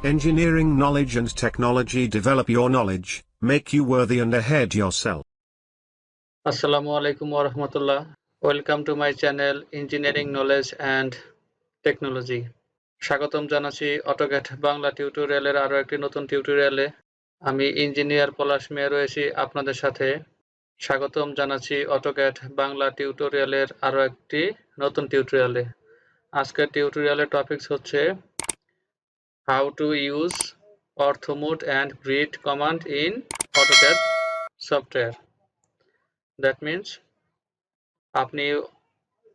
Engineering knowledge and technology develop your knowledge, make you worthy and ahead yourself. Assalamu alaikum wa rahmatullah. Welcome to my channel Engineering Knowledge and Technology. স্বাগতম জানাচ্ছি AutoCAD Bangla টিউটোরিয়ালের আরো একটি নতুন টিউটোরিয়ালে। আমি engineer পলাশ মিয়া রয়েছি আপনাদের সাথে। স্বাগতম জানাচ্ছি অটোক্যাড বাংলা টিউটোরিয়ালের আরো একটি নতুন টিউটোরিয়ালে। আজকের টিউটোরিয়ালের টপিকস হচ্ছে how to use OrthoMode and grid command in AutoCAD software. That means আপনি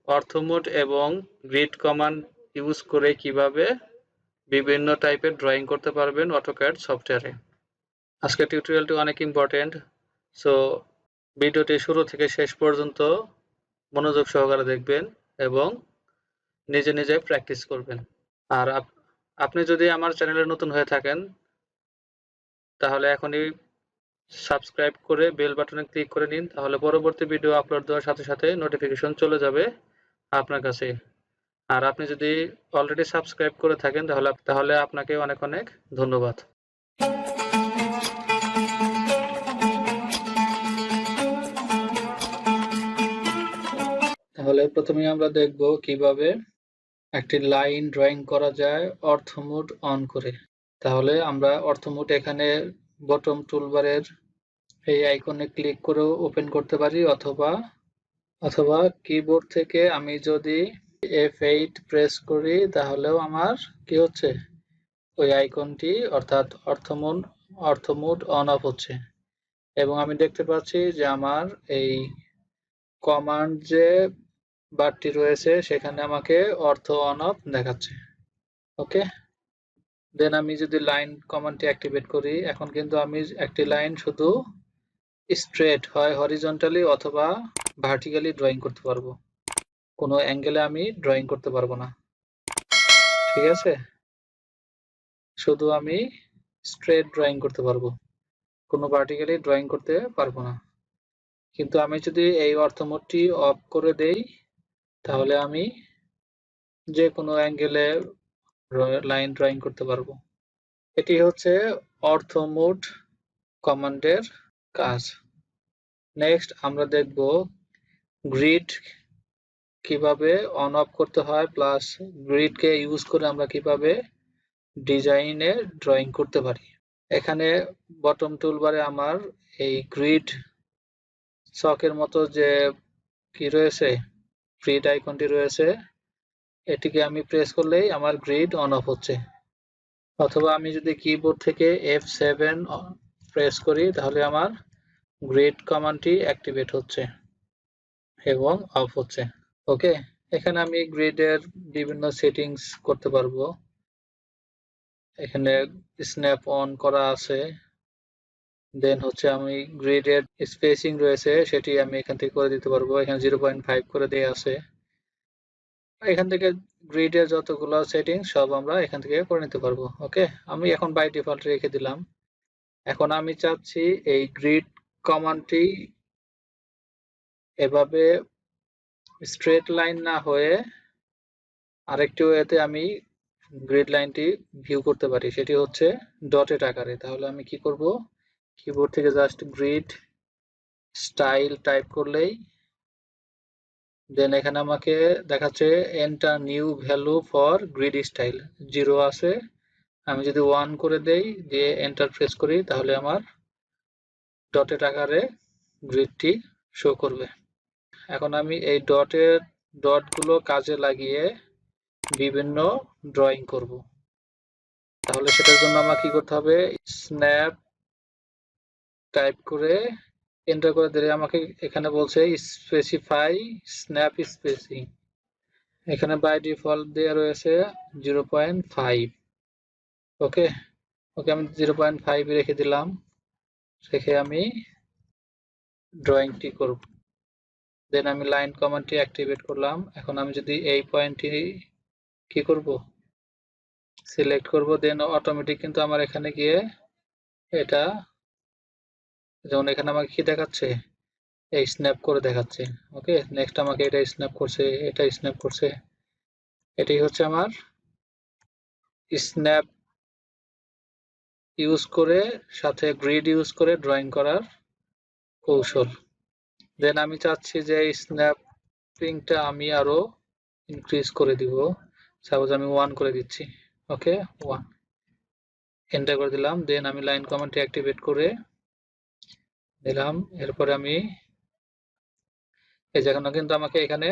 অর্থোমোড এবং গ্রিড কমান্ড ইউজ করে কিভাবে বিভিন্ন টাইপের ড্রয়িং করতে পারবেন অটোক্যাড সফটওয়্যারে। আজকের টিউটোরিয়ালটি অনেক ইম্পর্টেন্ট, সো ভিডিওটি শুরু থেকে শেষ পর্যন্ত মনোযোগ সহকারে দেখবেন এবং নিজে নিজে প্র্যাকটিস করবেন। আর আপনি যদি আমার চ্যানেলে নতুন হয়ে থাকেন তাহলে এখনই সাবস্ক্রাইব করে বেল বাটনে ক্লিক করে নিন, তাহলে পরবর্তী ভিডিও আপলোড দেওয়ার সাথে সাথে নোটিফিকেশন চলে যাবে আপনার কাছে। আর আপনি যদি অলরেডি সাবস্ক্রাইব করে থাকেন তাহলে আপনাকে অনেক অনেক ধন্যবাদ। তাহলে প্রথমে আমরা দেখব কিভাবে একটি লাইন ড্রয়িং করা যায় অর্থোমোড অন করে। তাহলে আমরা অর্থোমোড এখানে বটম টুলবারের এই আইকনে ক্লিক করে ওপেন করতে পারি, অথবা কিবোর্ড থেকে আমি যদি F8 প্রেস করি তাহলেও আমার কি হচ্ছে, ওই আইকনটি অর্থাৎ অর্থোমোড অন অফ হচ্ছে। এবং আমি দেখতে পাচ্ছি যে আমার এই কমান্ড যে বারটি রয়েছে সেখানে আমাকে অর্থ অন অফ দেখাচ্ছে। ওকে, দেন আমি যদি লাইন কমান্ডটি অ্যাক্টিভেট করি, এখন কিন্তু আমি একটি লাইন শুধু স্ট্রেট হয় হরিজন্টালি অথবা ভার্টিক্যালি ড্রয়িং করতে পারবো, কোনো অ্যাঙ্গেলে আমি ড্রয়িং করতে পারবো না। ঠিক আছে, শুধু আমি স্ট্রেট ড্রয়িং করতে পারবো, কোনো ভার্টিক্যালি ড্রয়িং করতে পারবো না। কিন্তু আমি যদি এই অর্থোমোডটি অফ করে দেই তাহলে আমি যে কোনো অ্যাঙ্গেলে লাইন ড্রয়িং করতে পারবো। এটি হচ্ছে অর্থোমোড কমান্ডের কাজ। নেক্সট আমরা দেখব গ্রিড কিভাবে অন অফ করতে হয়, প্লাস গ্রিডকে ইউজ করে আমরা কিভাবে ডিজাইনে ড্রয়িং করতে পারি। এখানে বটম টুলবারে আমার এই গ্রিড চকের মতো যে কি রয়েছে, গ্রিড আইকনটি রয়েছে, এটিকে আমি প্রেস করলেই আমার গ্রিড অন অফ হচ্ছে। অথবা আমি যদি কিবোর্ড থেকে F7 প্রেস করি তাহলে আমার গ্রিড কমান্ডটি অ্যাক্টিভেট হচ্ছে এবং অফ হচ্ছে। ওকে, এখানে আমি গ্রিডের বিভিন্ন সেটিংস করতে পারবো। এখানে স্ন্যাপ অন করা আছে, দেন হচ্ছে আমি গ্রিডের স্পেসিং রয়েছে সেটি আমি এখান থেকে করে দিতে পারবো। এখানে 0.5 করে দেয়া আছে। এখান থেকে গ্রিডের যতগুলো সেটিং সব আমরা এখান থেকে করে নিতে পারবো। ওকে, আমি এখন বাই ডিফল্ট রেখে দিলাম। এখন আমি চাচ্ছি এই গ্রিড কমান্ডটি এভাবে স্ট্রেট লাইন না হয়ে আরেকটি ওয়েতে আমি গ্রিড লাইনটি ভিউ করতে পারি, সেটি হচ্ছে ডটেড আকারে। তাহলে আমি কি করব, কিবোর্ড থেকে জাস্ট গ্রিড স্টাইল টাইপ করলেই দেন এখানে আমাকে দেখাচ্ছে enter new value for grid style, 0 আছে। আমি যদি 1 করে দেই, দিয়ে এন্টার প্রেস করি, তাহলে আমার ডটেড আকারে গ্রিডটি শো করবে। এখন আমি এই ডটগুলো কাজে লাগিয়ে বিভিন্ন ড্রয়িং করব। তাহলে সেটার জন্য আমাকে কি করতে হবে, স্ন্যাপ টাইপ করে এন্টার করে দিলে আমাকে এখানে বলছে স্পেসিফাই স্ন্যাপ স্পেসিং। এখানে বাই ডিফল্ট দেওয়া রয়েছে 0.5। ওকে, আমি 0.5 রেখে দিলাম, রেখে আমি ড্রয়িংটি করব। দেন আমি লাইন কমান্ডটি অ্যাক্টিভেট করলাম। এখন আমি যদি এই পয়েন্টটি কি করব, সিলেক্ট করব, দেন অটোমেটিক কিন্তু আমার এখানে গিয়ে এটা, যেমন এখানে আমাকে কি দেখাচ্ছে, এই স্ন্যাপ করে দেখাচ্ছে। ওকে, নেক্সট আমাকে এটা স্ন্যাপ করছে, এটা স্ন্যাপ করছে। এটাই হচ্ছে আমার স্ন্যাপ ইউজ করে সাথে গ্রিড ইউজ করে ড্রয়িং করার কৌশল। দেন আমি চাচ্ছি যে স্ন্যাপিংটা আমি আরো ইনক্রিজ করে দিব। সাপোজ আমি 1 করে দিচ্ছি। ওকে, 1 এন্টার করে দিলাম। দেন আমি লাইন কমান্ডটি অ্যাক্টিভেট করে দিলাম। এরপরে আমি এই যে এখন কিন্তু আমাকে এখানে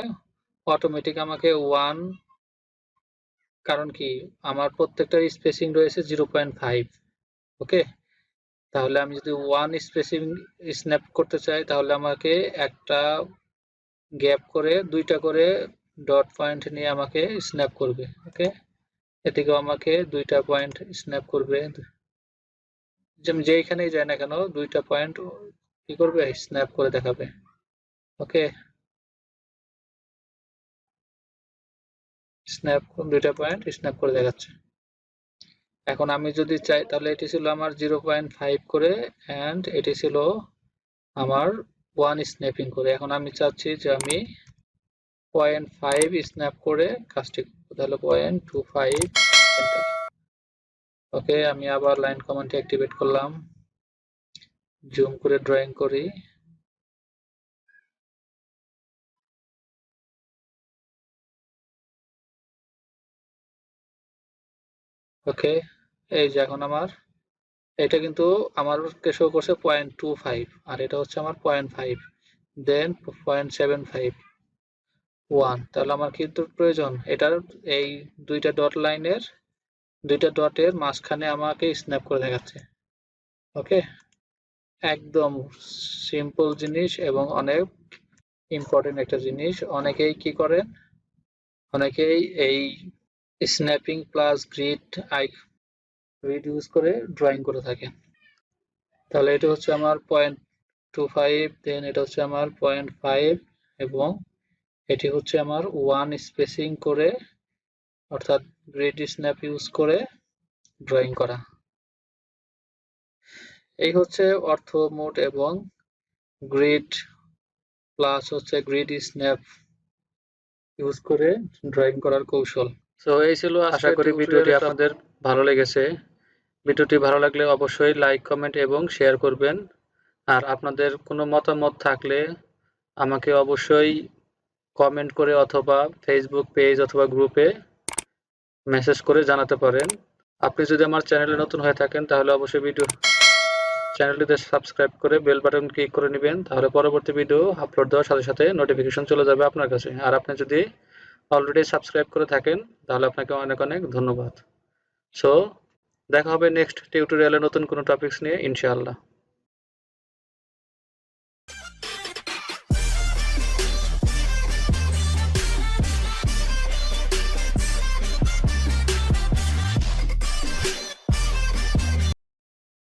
অটোমেটিক আমাকে 1, কারণ কি আমার প্রত্যেকটার স্পেসিং রয়েছে 0.5। ওকে, তাহলে আমি যদি 1 স্পেসিং স্ন্যাপ করতে চাই তাহলে আমাকে একটা গ্যাপ করে 2টা করে ডট পয়েন্ট নিয়ে আমাকে স্ন্যাপ করবে। ওকে, এদিকেও আমাকে 2টা পয়েন্ট স্ন্যাপ করবে, যেইখানেই যায় না কেন 2টা পয়েন্ট কি করবে, স্ন্যাপ করে দেখাবে। ওকে, স্ন্যাপ 2টা পয়েন্ট স্ন্যাপ করে দেখাচ্ছে। এখন আমি যদি চাই তাহলে এটি ছিল আমার 0.5 করে অ্যান্ড এটি ছিল আমার 1 স্ন্যাপিং করে। এখন আমি চাচ্ছি যে আমি 0.5 স্ন্যাপ করে কাজটি করব, তাহলে 0.25 এন্টার। ওকে, আমি আবার লাইন কমান্ডটি অ্যাক্টিভেট করলাম, জুম করে ড্রয়িং করি। ওকে, এই যে এখন আমার এটা কিন্তু আমার শো করছে 0.25 আর এটা হচ্ছে আমার 0.5, দেন 0.75, 1। তাহলে আমার কিন্তু প্রয়োজন এটার এই 2টা ডট লাইনের 2টা ডটের মাঝখানে আমাকে স্ন্যাপ করে দেখাচ্ছে। ওকে, একদম সিম্পল জিনিস এবং অনেক ইম্পর্টেন্ট একটা জিনিস। অনেকেই কি করেন, অনেকেই এই স্ন্যাপিং প্লাস গ্রিড ইউজ করে ড্রয়িং করে থাকেন। তাহলে এটা হচ্ছে আমার 0.25, দেন এটা হচ্ছে আমার 0.5 এবং এটি হচ্ছে আমার 1 স্পেসিং করে অর্থাৎ গ্রিড স্ন্যাপ ইউজ করে ড্রয়িং করা। এই হচ্ছে অর্থ মোড এবং গ্রিড প্লাস হচ্ছে গ্রিড স্ন্যাপ ইউজ করে ড্রয়িং করার কৌশল। সো এই ছিল, আশা করি ভিডিওটি আপনাদের ভালো লেগেছে। ভিডিওটি ভালো লাগলে অবশ্যই লাইক, কমেন্ট এবং শেয়ার করবেন। আর আপনাদের কোনো মতামত থাকলে আমাকে অবশ্যই কমেন্ট করে অথবা ফেসবুক পেজ অথবা গ্রুপে মেসেজ করে জানাতে পারেন। আপনি যদি আমার চ্যানেলে নতুন হয়ে থাকেন তাহলে অবশ্যই চ্যানেলটিতে সাবস্ক্রাইব করে বেল বাটন ক্লিক করে নেবেন, তাহলে পরবর্তী ভিডিও আপলোড দেওয়ার সাথে সাথে নোটিফিকেশন চলে যাবে আপনার কাছে। আর আপনি যদি অলরেডি সাবস্ক্রাইব করে থাকেন তাহলে আপনাকে অনেক অনেক ধন্যবাদ। সো দেখা হবে নেক্সট টিউটোরিয়ালে নতুন কোনো টপিকস নিয়ে ইনশাআল্লাহ।